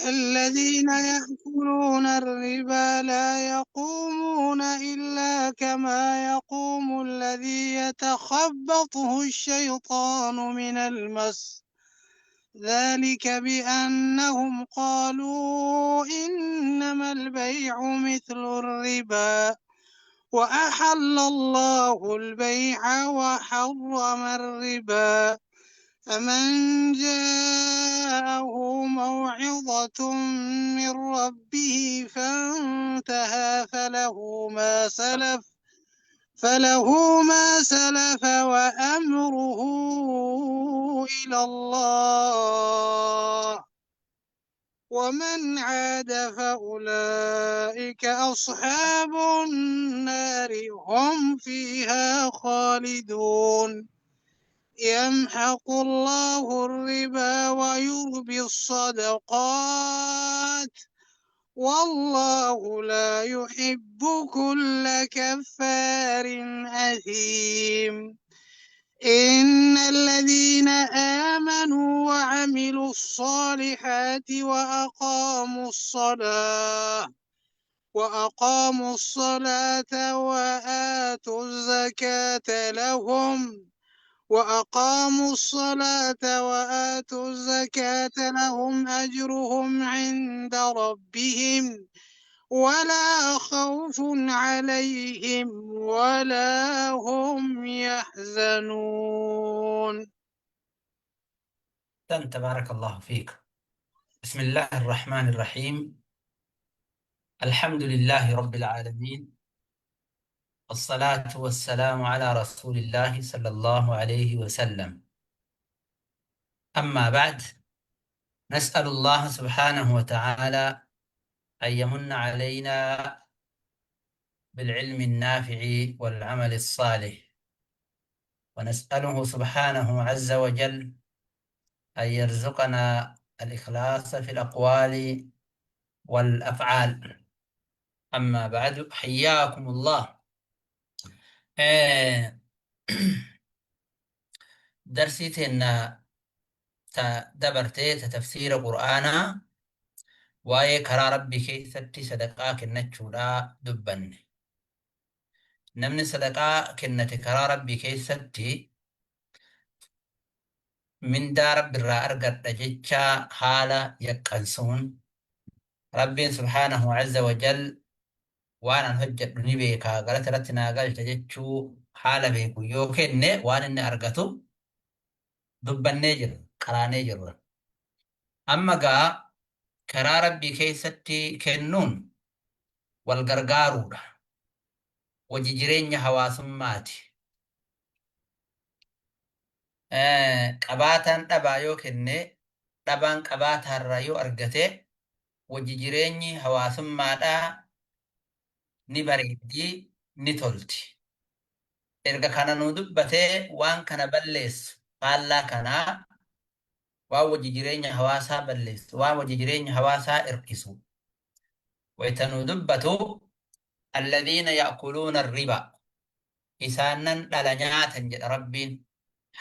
الذين يأكلون الربا لا يقومون إلا كما يقوم الذي يتخبطه الشيطان من المس، ذلك بأنهم قالوا إنما البيع مثل الربا وأحل الله البيع وحرم الربا. فمن جاءه موعظة من ربه فانتهى فله ما سلف وأمره إلى الله، ومن عاد فأولئك أصحاب النار هم فيها خالدون. يمحق الله الربا ويربي الصدقات والله لا يحب كل كفار أثيم. إن الذين آمنوا وعملوا الصالحات وأقاموا الصلاة وآتوا الزكاة لهم أجرهم عند ربهم ولا خوف عليهم ولا هم يحزنون. تبارك الله فيك. بسم الله الرحمن الرحيم. الحمد لله رب العالمين، الصلاة والسلام على رسول الله صلى الله عليه وسلم. أما بعد، نسأل الله سبحانه وتعالى أن يمن علينا بالعلم النافع والعمل الصالح، ونسأله سبحانه عز وجل أن يرزقنا الإخلاص في الأقوال والأفعال. أما بعد، حياكم الله. آه، درسيتنا دبرتي تفسير قرآنا واي كرا ربي كيستي صدقاء كنتشودا دبن نمني صدقاء كنت كرا ربي كيستي من دار رب الرأرقر دجيتشا حالة يقنسون ربي سبحانه عز وجل وانا نهجد نبيكا غلط رتنا قال تجيتشو حالة بيكو يوكين وانا نأرقتو دبن نجر قرا نجر. أما قا كرا ربي كيستي كنون والغرغارو وججرين حواسماتي qabaataan dhabaa yoo kenne dhabaan qabaataarraa yoo argate wajji jireenyi hawaasummaadhaa ni bareeddii ni tolti. Erga kana nu dubbatee waan kana balleessu faallaa kanaa waan wajji jireenya hawaasaa balleessu waan wajji jireenya hawaasaa hir'isu wayta nu dubbatu alladhiina ya'kuluuna riba isaannan dhala nyaatan jedha rabbiin.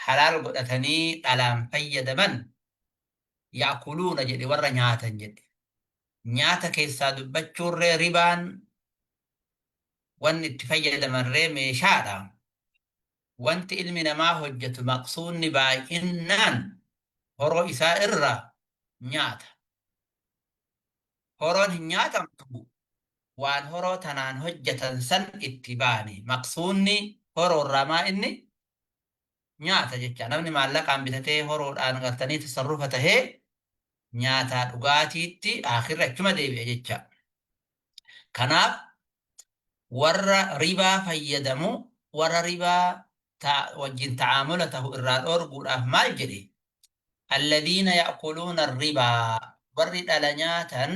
Halaal godhatanii dhalaan fayyadaman yaakuluuna jedhe warra nyaatan jedhe. Nyaata keessaa dubbachuurree ribaan wanni itti fayyadamanree meeshaadha. Wanti ilmi namaa hojjetu maqsuunni baay'innaan horoo isaa irra nyaata. Horoon hin nyaatamtu waan horoo tanaan hojjetan san itti baane. Maqsuunni horoorraa maa inni nyaata jecha. Namni maallaqaan bitatee horoodhaan galtanii tasarrufa tahee nyaataa dhugaatiitti akhirra achuma deebi'a jecha. Kanaaf warra ribaa fayyadamu warra ribaa wajjin ta'aamula tahu irraa dhoorguudhaaf maal jedhe? Alladhiina ya'kuluuna ribaa warri dhala nyaatan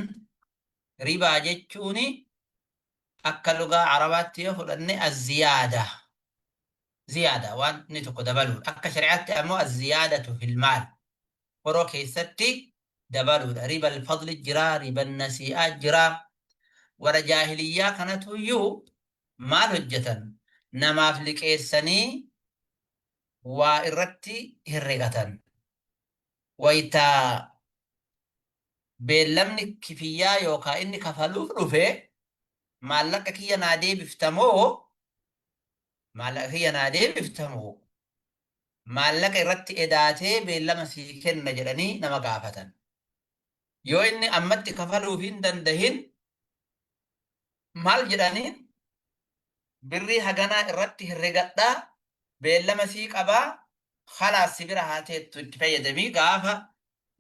ribaa jechuuni akka lugaa arabaatti yoo fudhanne azziyaada. زيادة وان نتوكو دبلو أكا شريعات أمو الزيادة في المال ورو كيستي دبلو ربا الفضل الجرا ربا النسيئات جرا ورا جاهلية كانت يو مال هجة نما فلك إيساني وإرتي هرقة ويتا beellamni kifiyyaa yookaan inni kafaluuf dhufe maallaqa kiyya naa deebiftamoo maallaqa kiyya naa deebiftamoo maallaqa irratti edaatee beellama sii kenna jedhanii nama gaafatan. Yoo inni ammatti kafaluuf hin dandahin maal jedhaniin birrii haganaa irratti herregadhaa beellama sii qabaa khalaas si bira haa teettu itti fayyadamii gaafa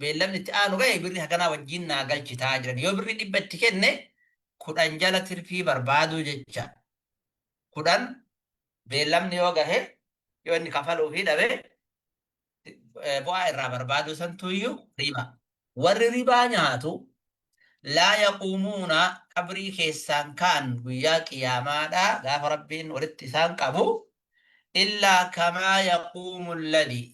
beellamni itti aanu ga'e birrii haganaa wajjin naa galchitaa jiran. Yoo birrii 100 itti kenne 10 jala tirfii barbaaduu jecha. 10 beellamni yoo gahe yoo inni kafaluufii dhabe bu'aa irraa barbaaduu santuuyyuu riba. Warri ribaa nyaatu laa yaquumuuna qabrii keessaan ka'an guyyaa qiyaamaadhaa gaafa rabbiin walitti isaan qabu illaa kamaa yaquumu alladii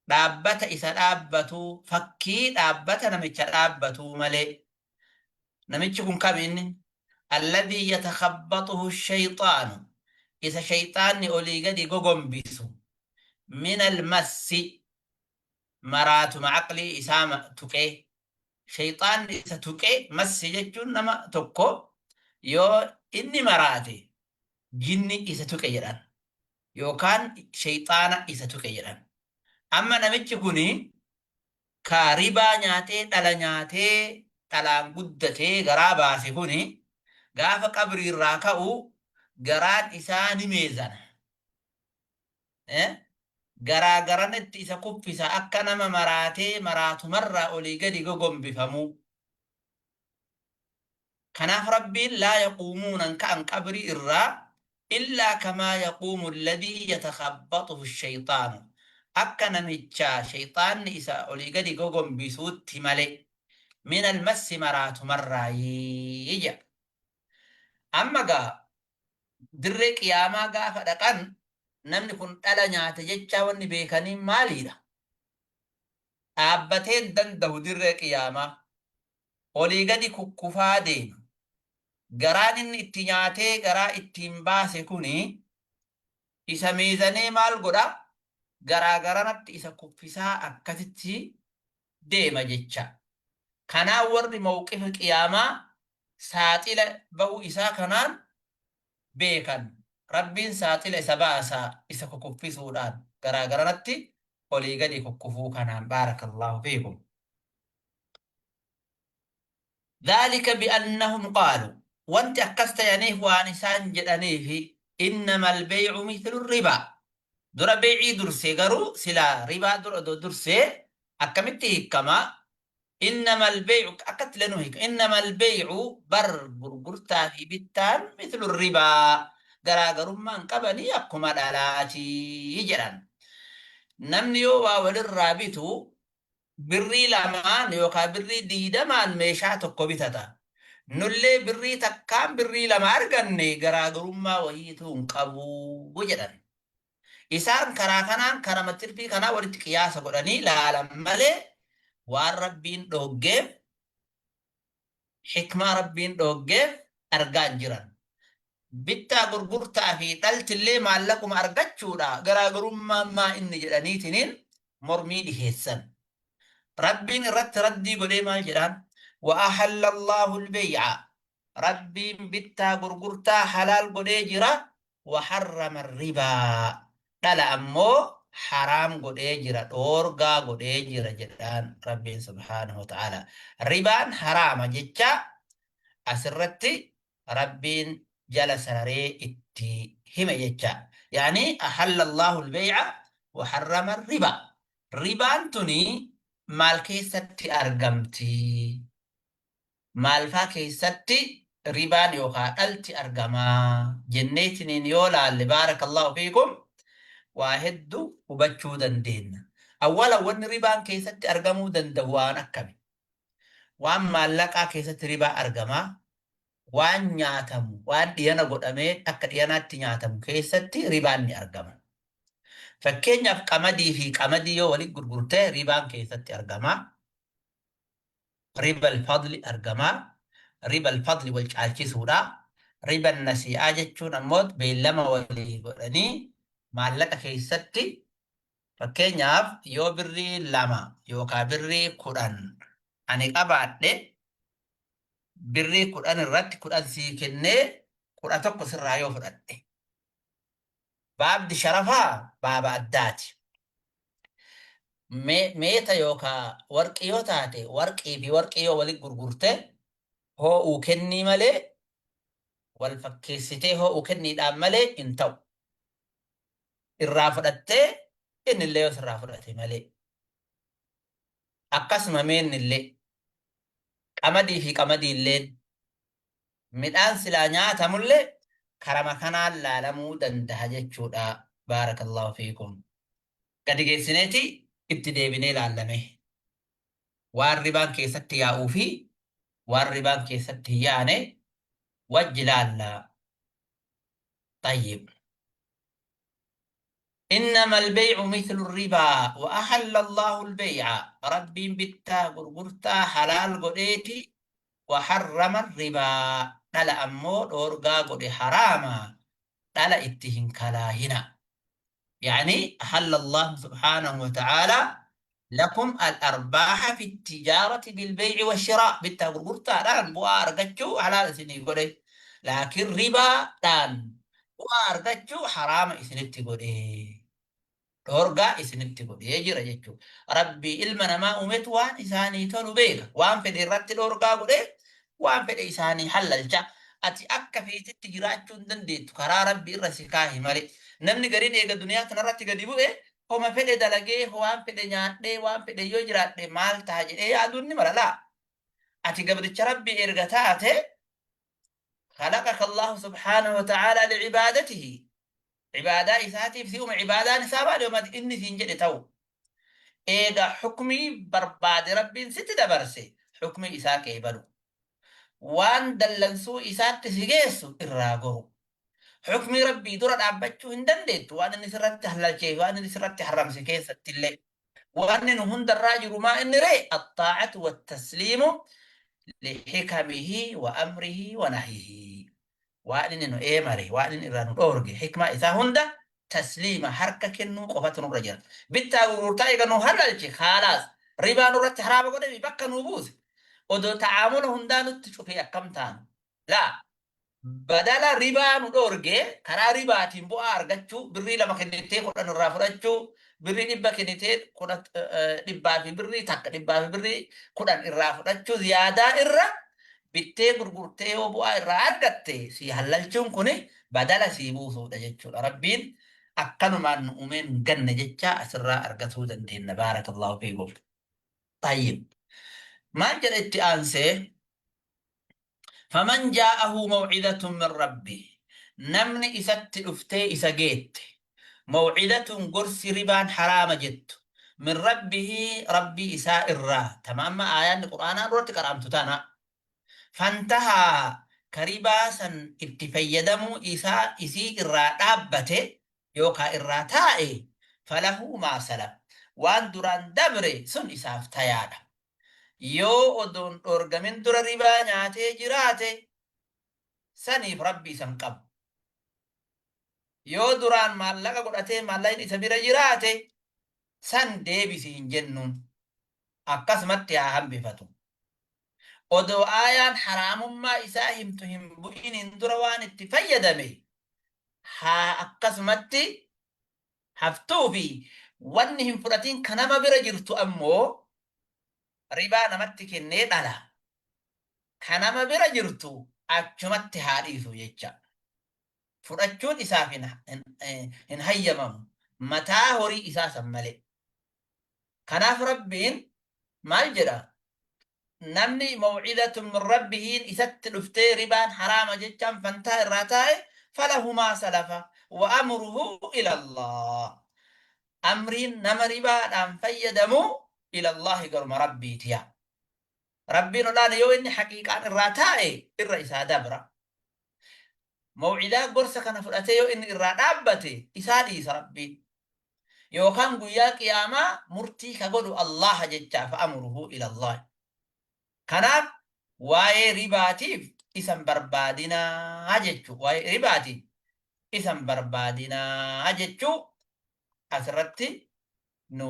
dhaabbata isa dhaabbatu fakkii dhaabbata namicha dhaabbatu malee. Namichi kun kam inni? Alladii yatakhabbaxuhu shayxaanu isa shayxaanni olii gadi gogombisu min almassi maraatuma aqlii isaa tuqee. Shayxaanni isa tuqee massi jechuun nama tokko yoo inni maraate jinni isa tuqe jedhan yookaan shayxaana isa tuqe jedhan. Amma namichi kuni ka ribaa nyaatee dhala nyaatee dhalaan guddatee garaa baase kuni gaafa qabrii irraa ka'u garaan isaa ni meezana. Garaa garanatti isa kuffisa akka nama maraatee maraatumarraa olii gadi gogombifamu. Kanaaf rabbiin laa yaquumuunan ka'an qabrii irraa illaa kamaa yaquumu alladii yatakhabbaxuhu shayxaanu akka namicha shayxaanni isa olii gadi gogombisuutti malee min almassi maraatumarraayi jedha. Amma gaa dirree qiyaamaa gaafa dhaqan namni kun dhala nyaate jecha wanni beekanii maaliidha? Dhaabbatee danda'u dirree qiyaamaa olii gadi kukkufaa deema. Garaan inni itti nyaatee garaa ittiin baase kuni isa meezanee maal godha? Garaa garanatti isa kuffisaa akkasitti deema jecha. Kanaan warri mawqifa qiyaamaa saaxila ba'uu isaa kanaan beekan. Rabbiin saaxila isa baasaa isa kukuffisuudhaan garaa garanatti olii gadi kukkufuu kanaan baarakallahu fiikum. ذلك بأنهم قالوا وانت أكست يانيه وانسان جدانيه إنما البيع مثل الربا در بيعي درسي غرو سلا ربا درسي أكمته كما إنما البيع أكت لنهيك إنما البيع برغرتا في بيتان مثل الربا garaagarummaan qabanii akkuma dhalaatii jedhan. Namni yoo waa walirraa bitu birrii lamaan yookaan birrii 20 meeshaa tokko bitata. Nullee birrii takkaan birrii lama arganne garaagarummaa wayiituu hin qabu jedhan. Isaan karaa kanaan karaa tirfii kanaa walitti qiyaasa godhanii laalan malee waan rabbiin dhooggeef xikmaa rabbiin dhooggeef argaa hin jiran. Bittaa gurgurtaa fi dhaltillee maallaquma argachuudha garaagarummaa inni jedhaniitiniin mormii dhiheessan. Rabbiin irratti raddii godhee maal jedhaan? Wa ahalla Allahu al-bay'a. Rabbiin bittaa gurgurtaa halaal godhee jira. Wa harrama ribaa. Dhala ammoo haraam godhee jira, dhoorgaa godhee jira jedhaan Rabbiin subhaanahu wa ta'ala. Ribaan haraama jecha asirratti Rabbiin jala sararee itti hime jecha. Yaani ahalla Allahu al-bay'a wa harrama riba. Ribaan tuni maal keessatti argamti? Maalfaa keessatti ribaan yookaan dhalti argamaa jenneetiniin yoo laalle baarakallahu fiikum waa hedduu hubachuu dandeenya. Awwala wanni ribaan keessatti argamuu danda'u waan akkami? Waan maallaqaa keessatti ribaa argamaa, waan nyaatamu, waan dhiyana godhamee akka dhiyanaatti nyaatamu keessatti ribaan ni argama. Fakkeenyaaf qamadii fi qamadii yoo walitti gurgurtee ribaan keessatti argamaa. Riba al-fadli argamaa. Riba al-fadli wal caalchisuudha. Riba nasi'aa jechuun ammoo beellama walii godhanii maallaqa keessatti fakkeenyaaf yoo birrii 2 yookaan birrii 10 ani qabaadhe birrii 10 irratti 10 sii kennee 11 sirraa yoo fudhadhe baabdi sharafaa baaba addaati. Meeta yookaa warqii yoo taate warqii fi warqii yoo walitti gurgurte hoo'uu kennii malee wal fakkeessitee hoo'uu kenniidhaan malee hin ta'u. Irraa fudhattee innillee yoo sirraa fudhate malee. Akkasuma meennillee qamadii fi qamadii illeen midhaan silaa nyaatamullee karama kanaan laalamuu danda'a jechuudha. Baarakallahu fiikum. Gadi geessineeti itti deebinee laallame. Waan ribaan keessatti yaa'uu fi waan ribaan keessatti hin yaane wajji laallaa. طيب إنما البيع مثل الربا وأحل الله البيع ربي بتا غرغرتا حلال قديتي وحرم الربا دل أمو دورغا قدي حراما دل اتهن كلاهنا يعني أحل الله سبحانه وتعالى لكم الأرباح في التجارة بالبيع والشراء بتا غرغرتا دان بوار قجو حلال سني قدي لكن ربا دان وارغچو حرام isinitti godhe dorgaa isinitti godhe jira jechuudha. Rabbi ilma namaa uumetu waan isaanii tolu beeka. Waan fedhe irratti dorgaa godhe waan fedhe isaanii halalcha. Ati akka feetitti jiraachuu hin dandeettu karaa Rabbi irra si kaahi malee. Namni gariin eega duniyaa kanarratti gadi bu'e homa fedhe dalagee waan fedhe nyaadhee waan fedhe yoo jiraadhe maal ta'a jedhee yaaduun ni mala laa. Ati gabricha Rabbi erga taate خلقك الله سبحانه وتعالى لعبادته عبادة إساتي في سيوم عبادة نسابة اليوم إني سنجد تو إيغا حكمي برباد ربي ست دبرسي حكمي إساك إبلو وان دلنسو إسات تسيجيسو إراغرو حكمي ربي دورا عبتشو هندن ديت وان نسرت تحلال شيء وان نسرت تحرم سكيسة تلي وان نهن دراجر ما إن ري الطاعة والتسليم لحكمه وأمره ونهيه وأن إنه إمري وأن إنه أورجي حكمة إذا هندا تسليم حركة كنو قفة الرجال بالتاورتا يغنو هلالشي خلاص ربا نورت حرام قد بيبقى نبوز ودو تعامل هندا نتشوفي أكم تان لا بدل ربا نورجي كرا ربا تنبو أرغتشو بري لما كنتي قد نرافرتشو بري نبا كنتي قد نبا في بري تك نبا في بري قد نرافرتشو زيادة إرّا bittee gurgurtee yoo bu'aa irraa argatte si halalchuun kuni badala si buusuudha jechuudha. Rabbiin akkanumaan nu uumeen ganna jecha asirraa argatuu dandeenya. Baarakallahu fiikum. Tayyib. Maal jedha itti aansee faman jaa'ahu mawcidatun min rabbi namni isatti dhuftee isa geette mawcidatun gorsi ribaan haraama jettu min rabbihi rabbii isaa irraa tamaamma aayaanni quraanaa duratti qaraamtu tana فانتهى كريباسا اتفيدمو إسي إرادابته يوكا إراتائي فله ما سلب وان دران دبري سن إساف تيادا يو أدون أرغمين در ربا ناتي جراتي سنيف ربي سنقب يو دران مالكا قرأتي مالين إسابير جراتي سن ديبي سين جنون أقسمت يا هم بفتو odoo aayaan haraamummaa isaa himtu hin bu'inin dura waan itti fayyadame haa akkasumatti haftuu fi wanni hin fudhatin ka nama bira jirtu ammoo ribaa namatti kennee dhala ka nama bira jirtu achumatti haa dhiisu jecha fudhachuun isaaf hin hayyamamu mataa horii isaa san malee kanaaf rabbiin maal jedha namni mawcidatun min rabbihiin isatti dhuftee ribaan haraama jechaan fantaa irraa taa'e falahu maa salafa wa amruhu ila Allah amriin nama ribaadhaan fayyadamu ila Allahi garuma rabbiitiya rabbiin olaana yoo inni haqiiqaan irraa taa'e irra isaa dabra mawcidaa gorsa kana fudhatee yoo inni irraa dhaabbate isaa dhiisa rabbiin yookaan guyyaa qiyaamaa murtii ka godhu Allah jechaa fa amruhu ila Allah kanaaf waa'ee ribaatiif isan barbaadinaa jechuu waa'ee ribaatiif isan barbaadinaa jechuu asirratti nu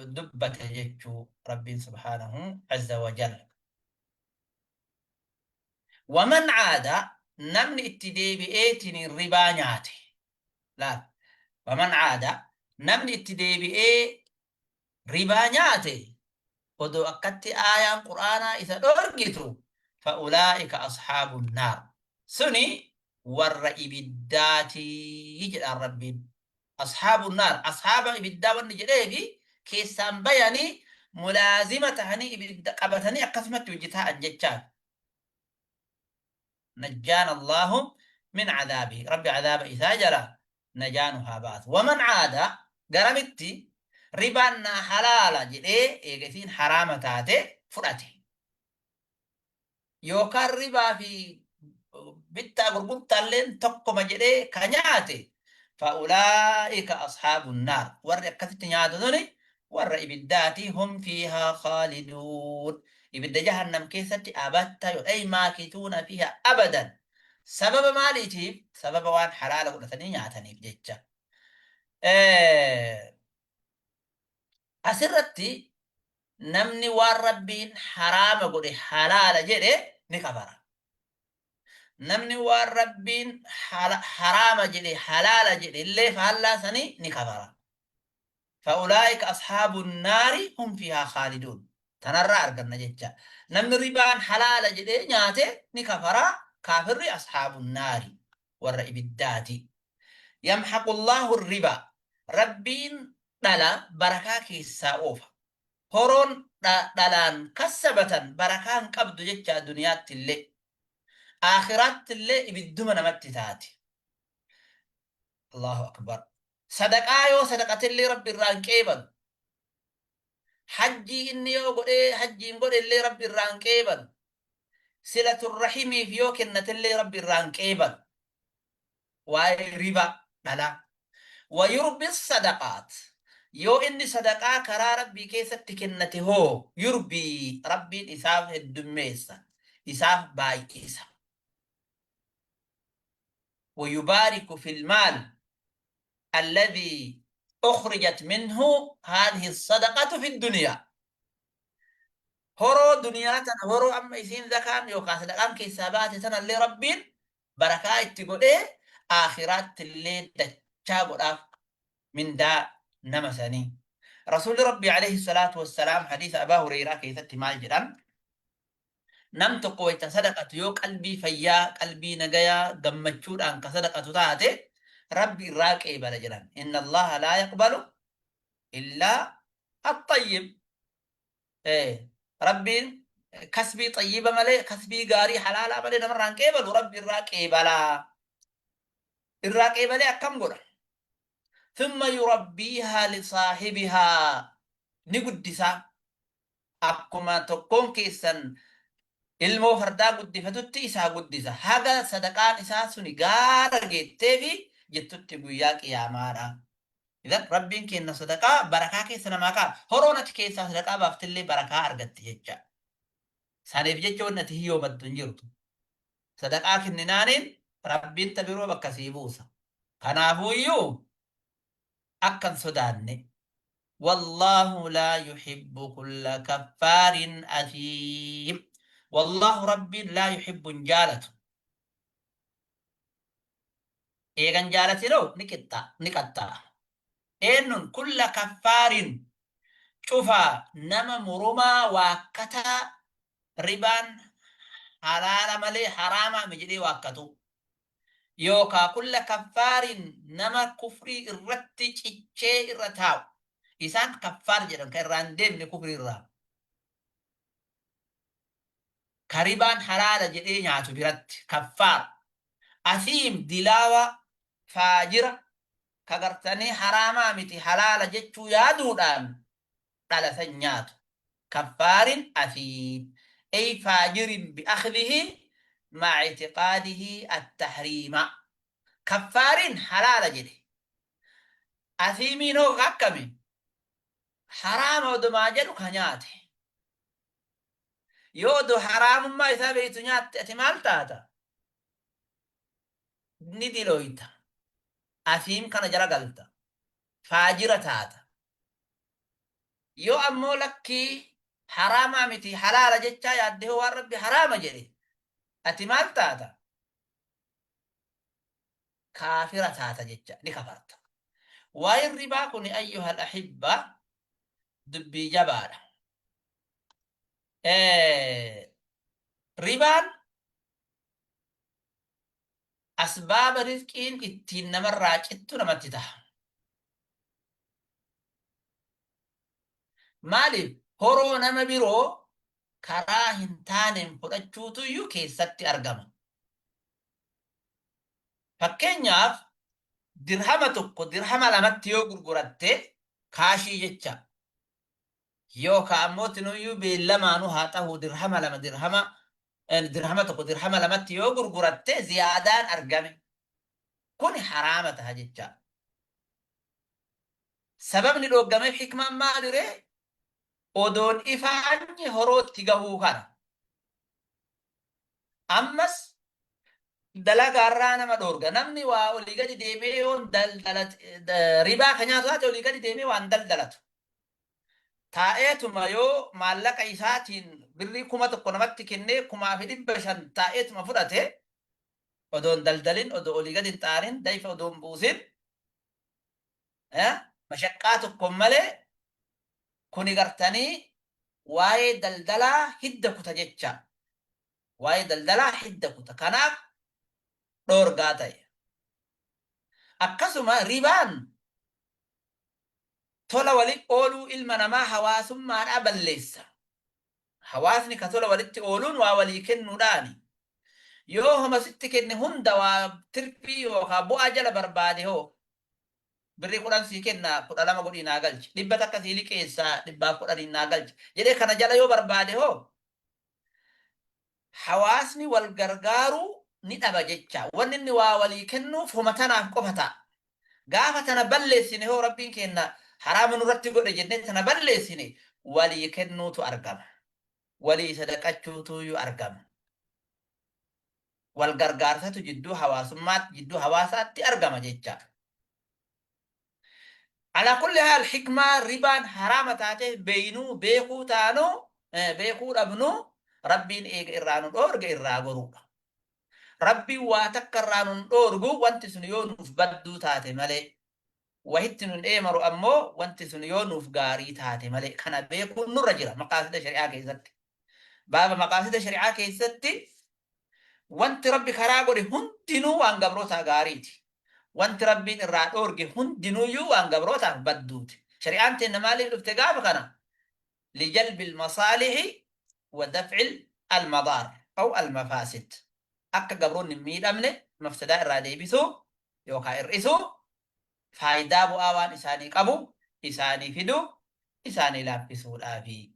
دبت يجو رب سبحانه عز وجل. ومن عاد نمن اتدي بإيتن الربا نياتي. لا، ومن عاد نمن اتدي بإيه ربا نياتي ودو أكدت آية قرآن إذا أرقتوا فأولئك أصحاب النار سني ور إبداتي يجد الرب. أصحاب النار أصحاب إبدا والنجريبي كيسان بياني ملازمة هني إبدا قبتني أقسمت وجتها الججال. نجانا الله من عذابه رب عذاب إذا جرى نجانها بعض. ومن عاد قرمتي ربانا حلالا جدي إيغتين حرامة تاتي فرأتي يوكا ربا في بيتا غرغم تالين تقوم جدي كنياتي فأولئك أصحاب النار ور كثت نيادوني ور إبداتي هم فيها خالدون. إبدا جهنم كيست أبتا أي ماكثون فيها أبدا. سبب ماليتي سبب وان حلال قلتني نياتني بجيتشا. أسرتي نمني والربين حرام قولي حلال جدي نكفر. نمني والربين حرام جدي حلال جدي اللي فهلا سني نكفر. فأولئك أصحاب النار هم فيها خالدون. تنرى أرقنا جدّا نمني ربان حلال جدي نياتي نكفر كافر أصحاب النار والرئب الداتي. يمحق الله الربا ربين دلا بركاكي الساوفا هورون دلان كسبة بركان قبض جتشا دنيات اللي آخرات اللي بدون متتاتي. الله أكبر. صدقاء يو صدقة اللي رب الرانكيبا حجي إني يو قولي حجي نقول اللي رب الرانكيبا سلة الرحيم في يو كنة اللي رب الرانكيبا واي ربا دلا. ويربي الصدقات يو إني صدقاء كرا ربي كيسة تكنته هو يربي ربي إساف الدميسة إساف باي إساف. ويبارك في المال الذي أخرجت منه هذه الصدقة في الدنيا. هرو دنيا تنا هرو أما يسين ذكان يوكا صدقان كيسابات تنا اللي ربين بركات تقول إيه آخرات اللي تتشابه من دا نمسني. رسول ربي عليه الصلاة والسلام حديث أبا هريرة كيف مال جران نمت قويت صدقة يو قلبي فيا قلبي نجايا دمتشود أنك صدقة تاتي ربي راك إيه بلجران إن الله لا يقبل إلا الطيب. إيه ربي كسبي طيبة ملي كسبي قاري حلالة ملي نمران كيبل وربي راك إيه بلا الراك إيه بلا كم قرأ ثم يربيها لصاحبها نقدسا أكما تكون كيسن ilmoo fardaa guddifatutti isaa guddisa haga sadaqaan isaa suni gaara geetteefi jettutti guyyaa qiyaamaadha. Idan rabbiin kenna sadaqaa barakaa keessa namaa kaa horoon ati keessaa sadaqaa baaftillee barakaa argatti jecha. Saniif jecha wanni ati hiyyoomattu hin jirtu. Sadaqaa kenninaaniin rabbiin tabiroo bakka sii buusa. Kanaafuuyyuu akkan sodaanne. والله لا يحب كل كفار أثيم. والله ربي لا يحب جالته. إيغان جالتي لو نكتا إنن كل كفار شوفا نما مرما واكتا ربان حلال ملي حراما مجري واكتو يوكا كل كفار نما كفري الرتي چيچي الرتاو إسان كفار جرم كران ديم كفري الرام كريبان حلال جدي نياتو برت كفار. أثيم دلاوة فاجرة كغرتني حراما متي حلال جتشو يادودان ثلاث نياتو كفار أثيم أي فاجر بأخذه مع اعتقاده التحريم. كفار حلال جدي أثيمين هو غكمي حرام ودماجر كنياته يودو حرام ما يثابيت نيات اتمال تاتا ندي لويتا أثيم كان جرى قلتا فاجرة تاتا yoo ammoo lakkii haraamaa miti halaala jechaa yaaddee waan rabbi haraama jedhe ati maal taata kaafira taata jecha ni kafarta waa'in ribaa kun ayyuhal ahibba dubbii jabaadha ribaan asbaaba rizqiin ittiin namarraa cittu namatti taha maaliif horoo nama biroo karaa hin taaneen fudhachuutuyyuu keessatti argama fakkeenyaaf dirhama tokko dirhama lamatti yoo gurguratte kaashii jecha yookaan ammoo tinuyyuu beellamaanu haa ta'u dirhama lama dirhama tokko dirhama lamatti yoo gurguratte ziyaadaan argame kun haraama taha jecha sababni dhooggameef hikmaan maaliree odoon ifaanyi horootti gahuu kana ammas dalagaarraa nama dhoorga namni waa olii gadi deemee yoo ribaa kan nyaatu haate olii gadi deemee waan daldalatu taa'eetuma yoo maallaqa isaatiin birrii 1,000 namatti kennee 1,500 taa'eetuma fudhate odoon daldalin odoo olii gadi hin xaarin dayfa odoon buusin mashaqqaa tokko malee kuni gartanii waa'ee daldalaa hidda kuta jecha waa'ee daldalaa hidda kuta kanaaf dhoorgaa ta'e akkasuma ribaan tola walitti ooluu ilma namaa hawaasummaadhaa balleessa hawaasni ka tola walitti ooluun waa walii kennuudhaani yoo homa sitti kenne hunda waa tirfii yookaan bu'aa jala barbaade hoo birrii 10 sii kenna 12 godhii naa galchi 100 takka sii liqeessaa 110 naa galchi jedhee kana jala yoo barbaade hoo hawaasni wal gargaaruu ni dhaba jecha wanni inni waa walii kennuuf homa tanaaf qofa ta'a gaafa tana balleessine hoo rabbiin kenna haraama nurratti godhe jennee tana balleessine walii kennuutu argama walii sadaqachuutu argama wal gargaarsatu jidduu hawaasaatti argama jecha على كل حال حكمة ربان حرام تاته بينو بيكو تانو بيكو ابنو ربين ايق إرانو دورغ إراغورو ربي واتك إرانو دورغو وانت سنيون بدو تاته ملي وهتنون ايمرو أمو وانت سنيون غاري تاته ملي كان بيكو نرجرة مقاصد شريعة كيستي بابا مقاصد شريعة كيستي وانت ربي خراغوري هنتنو وانقبروتا غاريتي وانت ربين الراد أورجي هندنو يو عن قبروتا بدوت شريعة النمالي الافتقاف كان لجلب المصالح ودفع المضار أو المفاسد أكا قبرون نميد أمنه مفسداء الرادي بسو يوكا إرئسو فايدا بو آوان إساني قبو إساني فدو إساني لابسو الآفي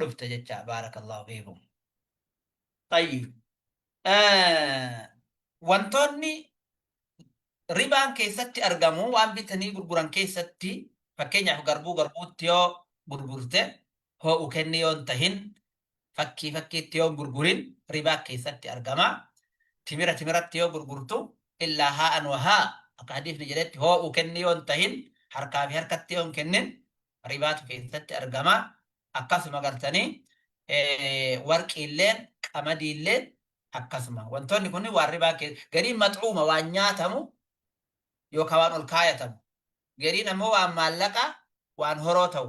رفتجتشا بارك الله فيكم طيب وانتوني ribaan keessatti argamu waan bitanii gurguran keessatti fakkeenyaaf garbuutti yoo gurgurte hoo'u kenni yoo hin tahin fakkiitti yoo gurgurin ribaa keessatti argama timiratti yoo gurgurtu illaa haa'an wahaa akka hadiifni jedhetti hoo'u kenni yoo hin tahin harkaa fi harkatti yoo hin kennin ribaatu keessatti argama akkasuma gartanii warqiilleen qamadiilleen akkasuma wantoonni kun waan ribaa gariin maxuuma waan nyaatamu yookaan waan ol kaayatamu gariin ammoo waan maallaqa waan horoo ta'u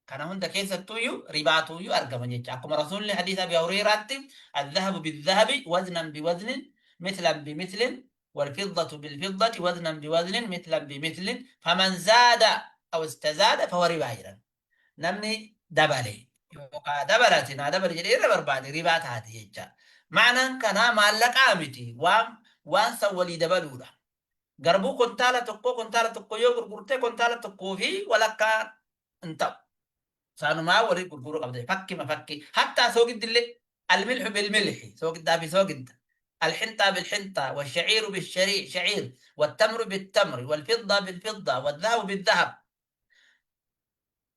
kana hunda keessattuyyuu ribaatuyyuu argama jecha akkuma rasuulli hadiisa Abii Hurayraatti الذهب بالذهب وزنا بوزن مثلا بمثل والفضة بالفضة وزنا بوزن مثلا بمثل فمن زاد أو استزاد فهو ربا نمني دبلي يوكا دبلتنا دبل جدير برباد ربات هذه jecha معنى كان maallaqa miti waan sawwalii dabaluudha garbuu kontaala tokko yoo gurgurte kontaala tokkoo fi walakkaa hin ta'u saanumaa walii gurguruu qabde fakki hattaa soogidillee الملح بالملح سوقدا بسوقدا الحنطة بالحنطة والشعير بالشعير والتمر بالتمر والفضة بالفضة والذهب بالذهب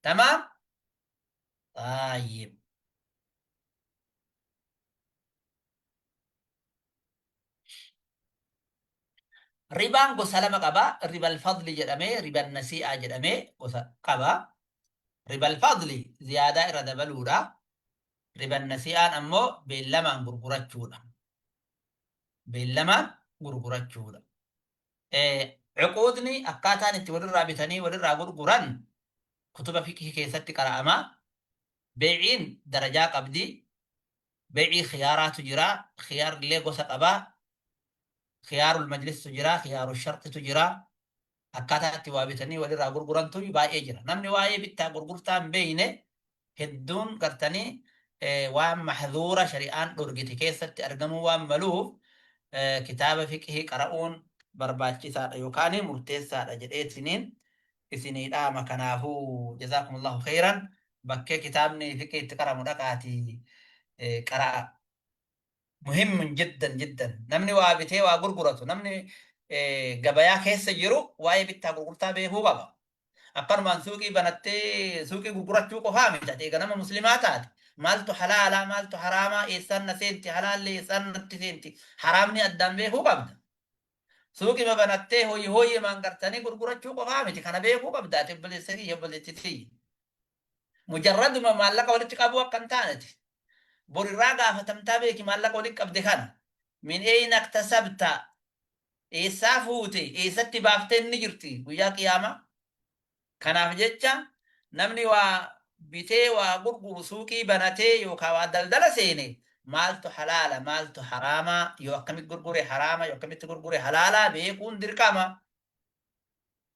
تمام طيب ribaan gosa lama qaba. Riba alfadli jedhamee riba nasii'aa jedhamee gosa qaba. riba alfadli ziyaadaa irra dabaluudha. Riba nasi'aan ammoo beellamaan gurgurachuudha. Beellamaan gurgurachuudha. Cuquudni akkaataan itti walirraa bitanii walirraa gurguran kutuba fiqhii keessatti qara'ama. Beeciin darajaa qabdi. Beecii khiyaaraatu jira. Khiyaarrillee gosa qabaa. Khiyaarul majlistu jira. Khiyaarul sharxitu jira. Akkaataa itti waa bitanii walirraa gurgurantu baay'ee jira. Namni waa'ee bittaa gurgurtaa hin beekne hedduun gartanii waan maxzuura shari'aan dhorgite keessatti argamuu waan maluuf kitaaba fiqhii qara'uun barbaachisaadha yookaan murteessaadha jedheetiniin isinii dhaama. Kanaafuu jazaakumullahu khayran bakkee kitaabni fiqhii itti qaramu dhaqaatii qara'a. Muhimmin jiddan jiddan namni waa bitee waa gurguratu namni gabayaa keessa jiru waa'ee bittaa gurgurtaa beekuu qaba. Akkanumaan suuqii banattee suuqii gurgurachuu qofaa miti ati ganama muslimaa taate maaltu halaalaa maaltu haraamaa eessaan na seenti halaallee eessaan natti seenti haraamni addaan beekuu qabda. Suuqii banattee hoyi hoyi maan gartanii gurgurachuu qofaa miti kana beekuu qabda ati obboleessanii obboleessittii. Mujarraduma maallaqa walitti qabuu akka hin taaneti. Borirraa gaafatamtaa beeki maallaqa walitti qabde kana. Min eeyna aktasabta eessaa fuute eessatti baaftee inni jirti guyyaa qiyaamaa. Kanaaf jecha namni waa bitee waa gurguru suuqii banatee yookaan waa daldala seene maaltu halaala maaltu haraamaa yoo akkamitti gurgure haraama yoo akkamitti gurgure halaalaa beekuun dirqama.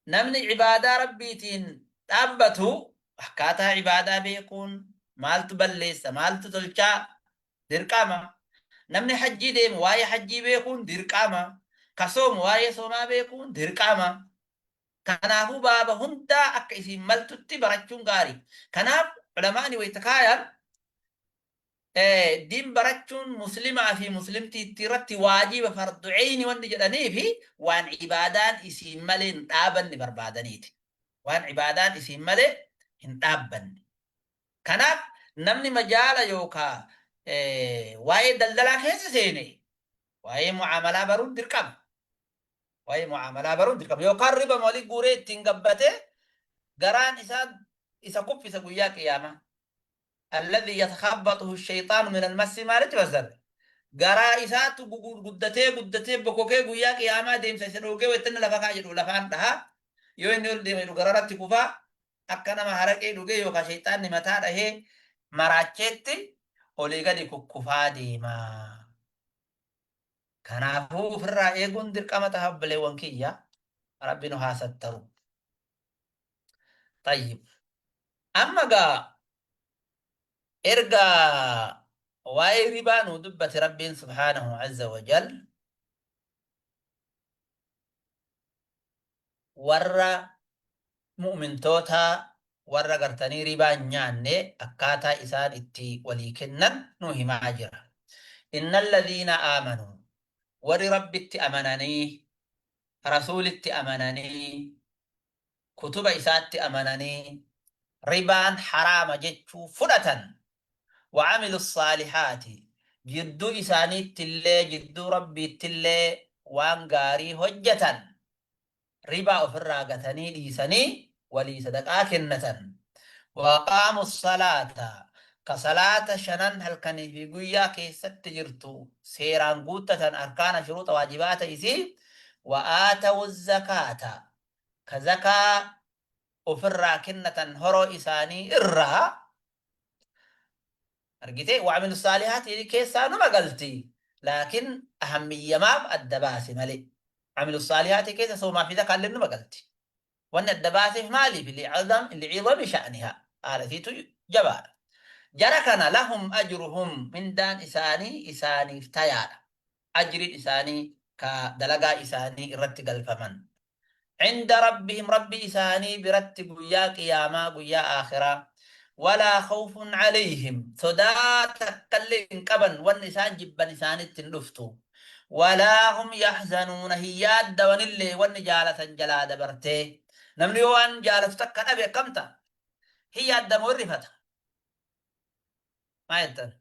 Namni ibaadaa rabbiitiin dhaabbatu akkaataa ibaadaa beekuun maaltu balleessa maaltu tolchaa dirqama. Namni hajjii deemu waa'ee hajjii beekuun dirqama. Kasoomu waa'ee soomaa beekuun dirqama. Kanaafuu baaba hundaa akka isin maltutti barachuun gaarii. Kanaaf ulamaani wayita kaayaan diin barachuun muslimaa fi muslimtiitti irratti waajiba fardu cayni wanni jedhanii fi waan ibaadaan isin malee hin dhaabanne barbaadaniiti. Waan ibaadaan isin malee hin dhaabbanne. Kanaaf namni majaala yookaan waa'ee daldalaa keessa seene waa'ee mu'aamalaa baruun dirqama. Waa'ee mu'aamalaa baruun dirqama yookaan riba walii guuree ittiin gabbatee garaan isaa isa kuffisa guyyaa qiyaamaa. Alladhi yatakhabbatuhu shayxaanu min almassi maalitti fassara? Garaa isaatu guddatee bokkokee guyyaa qiyaamaa deemsa isa dhoogee wayittanni lafa kaa jedhu lafaan dhahaa yoo inni ol deeme gararratti kufaa akka nama haraqee dhugee yookaan shayxaanni mataa dhahee maraacheetti olii gadi kukkufaa deemaa. Kanaafuu ofirraa eeguun dirqama ta'a obboleewwan kiyya. Rabbi nu haa sattaru. Tayyib. Amma gaa erga waa'ee ribaa nu dubbate Rabbiin subhaanahu azza wa jal warra mu'mintoota warra gartanii ribaa hin nyaanne akkaataa isaan itti walii kennan nu himaa jira. Inna alladhiina aamanuu warri rabbitti amananii rasuulitti amananii kutuba isaatti amananii ribaan haraama jechuu fudhatan وعملوا الصالحات جدو إساني تلي جدو ربي تلي وان غاري هجة ربا أفراغتني ليسني ولي صدقاء كنة وقاموا الصلاة كصلاة شنن هل كان في قويا كي ستجرتو سيران قوتة أركان شروط واجبات إسي وآتوا الزكاة كزكاة أفراكنة هرو إساني إرها أرجيتي وعمل الصالحات اللي كيسا نما قلتي لكن أهمية ما الدباسي مالي عمل الصالحات كيسا سو ما في ذاك اللي نما قلتي وأن الدباسي في مالي اللي عظم شأنها آلتيتو جبار جركنا لهم أجرهم من دان إساني فتيانا أجر إساني كدلقا إساني رتق الفمن عند ربهم ربي إساني برتق قيا قياما قيا آخرة ولا خوف عليهم صدات كلين قبن والنسان جبا نسان التنلفتو ولا هم يحزنون هياد دوان اللي والنجالة جلاد برتي نمني وان جالة تكا نبي كمتا هياد دمورفتا ما يدن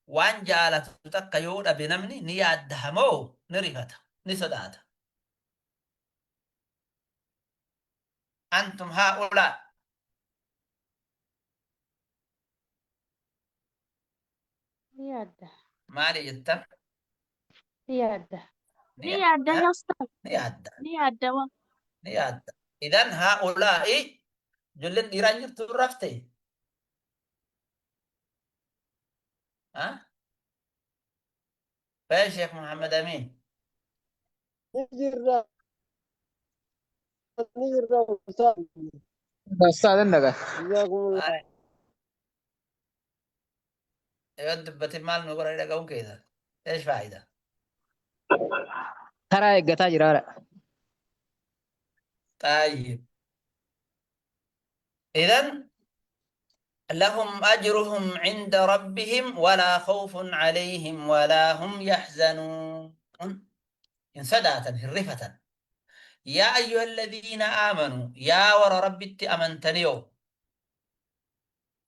وان جالة تكا يودا بنمني نياد دهمو نرفتا نصداتا أنتم هؤلاء ياده مالي جتا ياده نيا ياده يا أستاذ نيادا ياده نيادا إذن هؤلاء جلن إيران جرتو رفتي ها فيا شيخ محمد أمين نجر أستاذ أستاذ عندك جزاكم الله يود بتمال نقول إذا قوم كذا إيش فائدة ترى قطع جرارة طيب إذن لهم أجرهم عند ربهم ولا خوف عليهم ولا هم يحزنون إن سداتا هرفة يا أيها الذين آمنوا يا ور ربي أمنتنيو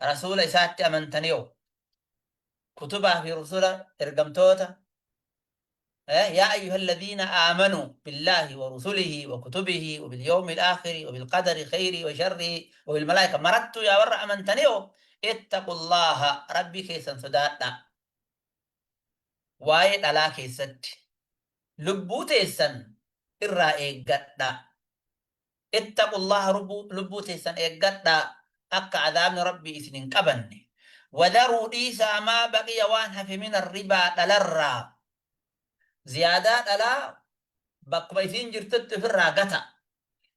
رسول إسات أمنتنيو كتبه في رسول إرقمتوتا يا أيها الذين آمنوا بالله ورسله وكتبه وباليوم الآخر وبالقدر خيره وشره وبالملائكة مرت يا ور أمنتنيو اتقوا الله ربي كيسا صداتا وايد على كيست لبوتيسن الرائق قد اتقوا الله لبوتيسن إيقادا أكا عذاب ربي إسنين قبني وذروا ديسا ما بقي وانها في من الربا تلرى زيادات ألا بقبيسين جرتت في الراقة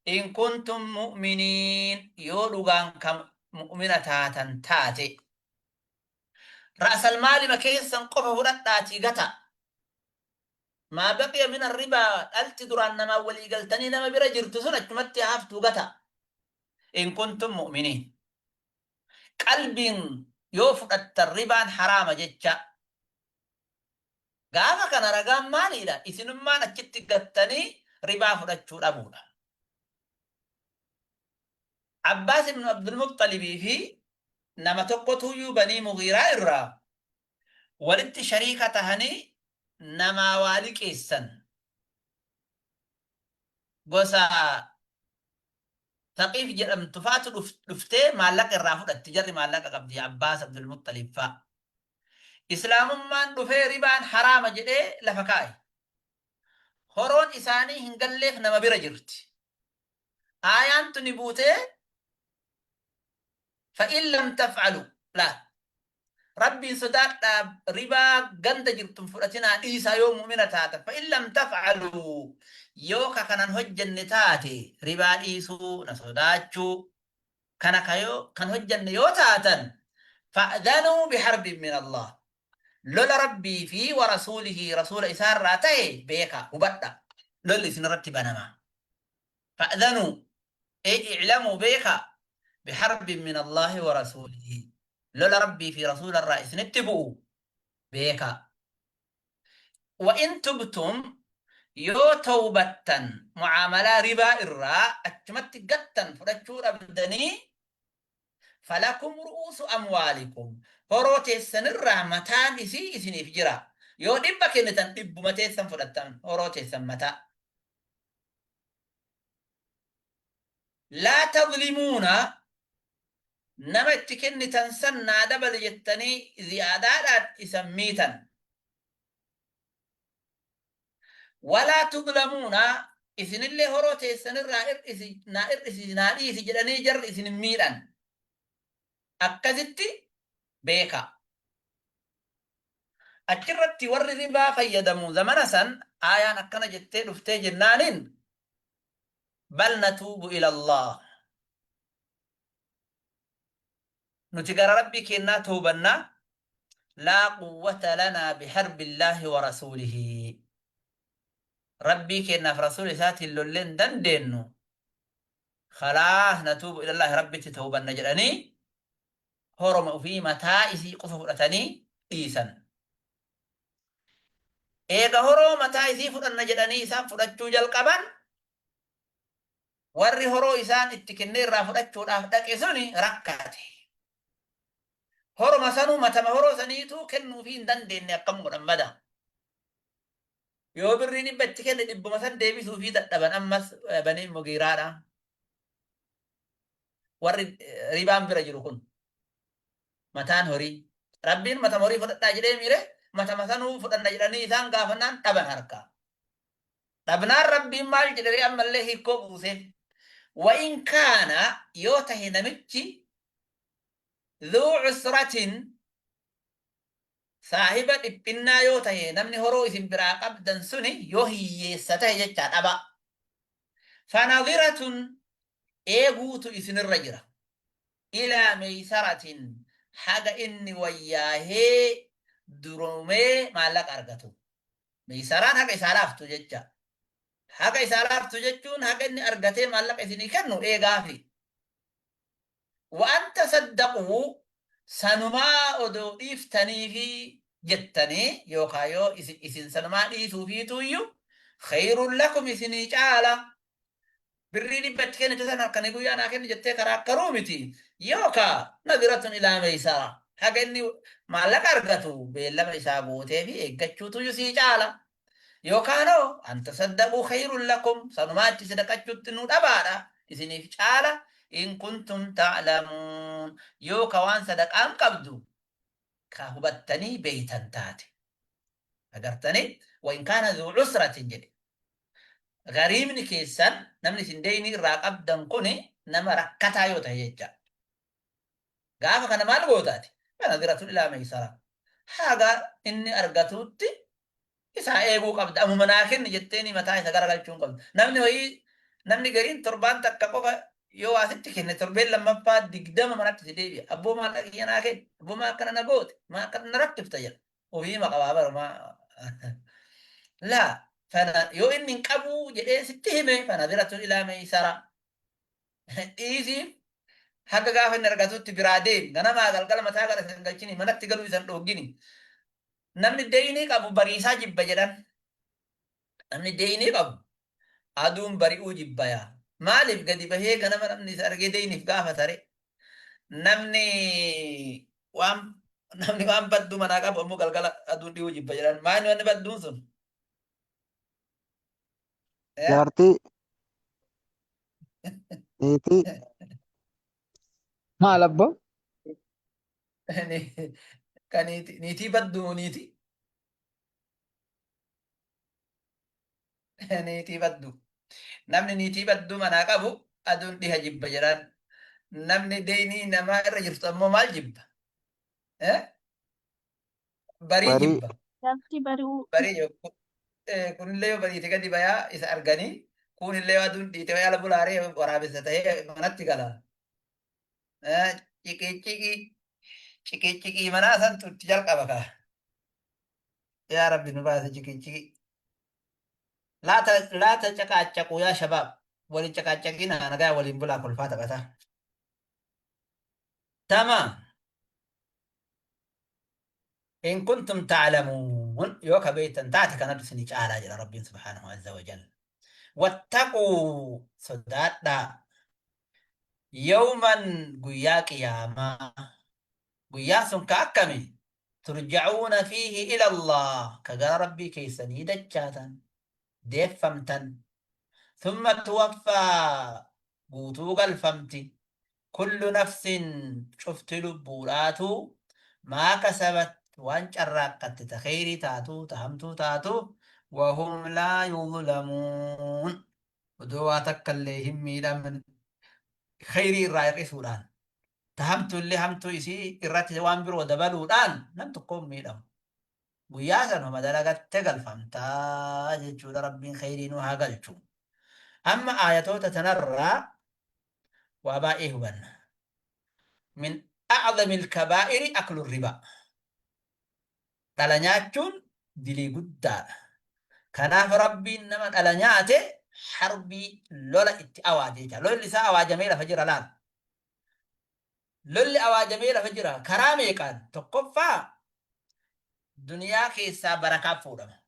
إن كنتم مؤمنين يولغان كم مؤمنة تاتي رأس المال مكيسا قفه رتاتي قتا ما بقي من الربا ألت دران نما ولي قلتني نما برجرت سنة تمتي هافتو قتا إن كنتم مؤمنين قلب يوفق الربا حرام جتشا قاما كان رقام مالي لا إذن ما نكت قتني ربا فرجو أبونا عباس بن عبد المطلب في نما تقوتو بني مغيرة إرى ولدت شريكة هني نما والك إسن قوسا ثقيف جرم تفات لفتي مالك الرافض التجري مالك قبضي عباس عبد المطلب فا إسلام من دفي ربان حرام جدي لفكاي هرون إساني هنگلف نما برجرت آيان تنبوته فإن لم تفعلوا لا ربي صداق ربا غند جرتم فرتنا إيسا يوم مؤمنة تاتا فإن لم تفعلوا يوكا كان هجن تاتي ربا إيسو نصداتشو كان كيو كان هجن يوتاتا فأذنوا بحرب من الله لولا ربي في ورسوله رسول إسار راتي بيكا وبدا لولي سنرتب أنا فأذنوا إيه اعلموا بيكا بحرب من الله ورسوله لولا ربي في رسول الرئيس نتبوا بيكا وإن تبتم يو توبة معاملة ربا إراء أتمت قطا فرجور أبدني فلكم رؤوس أموالكم هروتي السنرة متان إسني في جرا يو دبك نتن دب متى سنفرتن هروتي سمتا لا تظلمون نمت كن تنسنا دبل يتني زيادات إسميتا ولا تظلمون إذن اللي هروتي سنرى إرئسي ناري جلني جر إذن ميران أكزتي بيكا أكرت ور ربا فيدمو زمن سن آيان أكنا جتي رفتي جنان بل نتوب إلى الله نتقر ربي كنا توبنا لا قوة لنا بحرب الله ورسوله ربي كنا في رسول ذات اللولين دندنو خلاص نتوب إلى الله ربي تتوبنا جلني هرم في متائسي قفف رتني إيسان إيغا هرو متائسي فرن جلني إيسان فرجو جلقبان warri horoo isaan itti kennee irraa fudhachuudhaaf dhaqe suni rakkate. Horoma sanuu matama horoo saniitu kennuufii hin dandeenye akkam godhan bada. Yoo birrii dhibba itti kenne dhibbuma san deebisuufii dadhaban ammas banii mugiiraadha. Warri ribaan bira jiru kun mataan horii Rabbiin mata morii fudhadhaa jedhee miire mata masanuu fudhanna jedhanii isaan gaafannaan dhaban harkaa. Dhabnaan rabbiin maal jedhee ammallee hiikoo buuseef. وإن كان يوته نمتشي ذو عسرة صاحبة إبنا يوته نمني هرو إسم براقب دنسوني يوهي سته يجتاد أبا فنظرة إيغوت إسن الرجرة إلى ميسرة حاجة إني وياه درومي مالك أرغتو ميسران حاجة إسالافتو ججا حاجة إسالافتو ججون حاجة إني أرغتي مالك إسني كنو إيغافي وأن تصدقوا سنما أدو إفتني في جتني يوكايو إسن سنما إيثو في تويو خير لكم إسني جعلا بريني بتكين تسنى كنقو يانا كن جتة كراكرومتي يوكا نظرة إلى ميسارة حقا إني مالك أرغتو بيلا ميسابوتي في إيقاتشو تويو سي جعلا يوكانو أن تصدقوا خير لكم سنما تسدقاتشو تنو دبارا إسني في جعلا إن كنتم تعلمون يو كوان صدق أم قبدو كهبتني بيتا تاتي أقرتني وإن كان ذو عسرة جدي غريمني كيسان نمني سنديني راقب دنقني نما ركتا يوتا يجا غافا كان مال بوتاتي فنظرة إلى ميسرة حاجة إني أرغتوتي إسا إيغو قبد أمو مناكن جتيني متاعي سقرقل چون قبد نمني غرين تربان تكاقوفا yoo asitti kenne torbeen lammaffaa digdama manatti si deebi'a. Abboo maal dhaqee naa kenna. Abboo maa akkana na goote. Maa akkana na rakkifta jedha. Ofii maqabaa bara maa. Laa fana yoo inni hin qabu jedhee sitti hime fana biratu ilaa meesara. Dhiisiif haga gaafa inni argatutti biraa deemi. Ganamaa galgala mataa gara isan galchini manatti galuu isan dhoggini. Namni deeyinii qabu bariisaa jibba jedhan. Namni deeyinii qabu aduun bari'uu jibbayaa. Maaliif gadi bahee ganama namni isa argee deeyiniif gaafa tare namni waan badduu manaa qabu ammoo galgala aduun dhiyuu jibba jedhan maani wanni badduun sun jaartii niitii maal abbo ka niitii badduu niitii badduu namni niitii badduu manaa qabu aduun dhiha jibba jedhan namni deeyinii namaa irra jirtu ammoo maal jibba barii jibba Lafti bari'uu barii kunillee yoo bariite gadi bayaa isa arganii kunillee yoo aduun dhiite yoo ala bulaaree waraabessa ta'ee manatti gala ciqiiciqii manaa santu itti jalqaba kaa yaa rabbi nu baase ciqiiciqii laata caqaacaqu yaa shabaab waliin caqaacaqina nagaa waliin bulaa kolfaa taphata tamaam إن كنتم تعلمون يوكا بيتا تاتي كانت سنيج على جل ربي سبحانه عز وجل واتقوا صداتا يوما قياك يا ما قياس كأكمي ترجعون فيه إلى الله كقال ربي كي سنيد الجاتا ديفمتا ثم توفى بوتوغ الفمت كل نفس شفت لبوراتو ما كسبت وان شرقت تخيري تاتو تهمتو تاتو وهم لا يظلمون ودواتك اللي همي من خيري الرائق سودان تهمتو اللي همتو يسي إراتي وان برو دبلو دان لم تقوم ميدم وياسا نما دلقت تقل فمتا جيشو ربين خيري نوها قلشو أما آياتو تتنرى وابائه بنا من أعظم الكبائر أكل الربا دلنياتون دلي قدار كناف ربي إنما دلنياتي حربي لولا اتي أواجيجا لولا لسا أواجميلا فجر الآن لولا أواجميلا فجر كرامي كان تقفى دنيا كيسا بركة فورما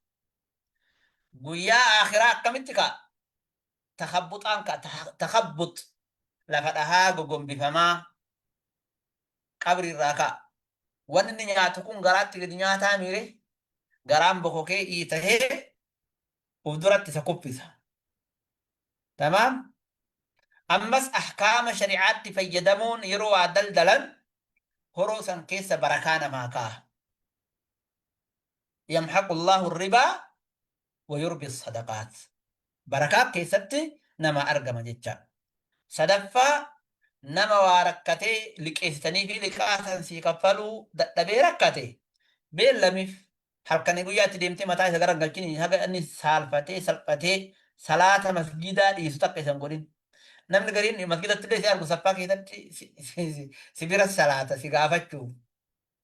قويا آخرا كمتك تخبط عنك تخبط لفتها قم بفما قبر الراكا وان نياتكم غرات نياتا ميري غرام بوكوكي ايته ودرت تكوبيسا تمام امس احكام شريعات فيدمون يروى دلدلا هرو سن كيس بركانا ماكا يمحق الله الربا ويربي الصدقات بركات كيستي نما أرقم جتشا صدفة نما واركتي لكيستني في لكاسا سيكفلو دبي ركتي بين لمف halkanii guyyaatti deemtee mataa isa gara galchini haga inni salphatee salaata masgidaa dhiisu takka isan godhin. Namni gariin masgidatti illee si argu saffaa keessatti si bira salaata si gaafachuuf.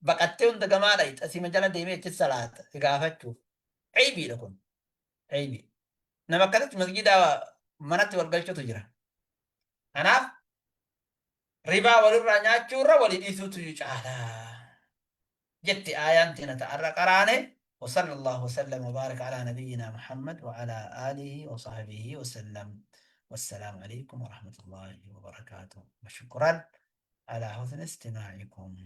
Baqattee hunda gamaadha xasima jala deemee itti salaata si gaafachuuf. Caybiidha kun. Caybii. Nama akkasitti masgidaa manatti wal galchutu jira. Kanaaf ribaa walirraa nyaachuurra walii dhiisuutu caalaa. جت آيات نتعرق قرانه وصلى الله وسلم وبارك على نبينا محمد وعلى آله وصحبه وسلم والسلام عليكم ورحمة الله وبركاته وشكرا على حسن استماعكم.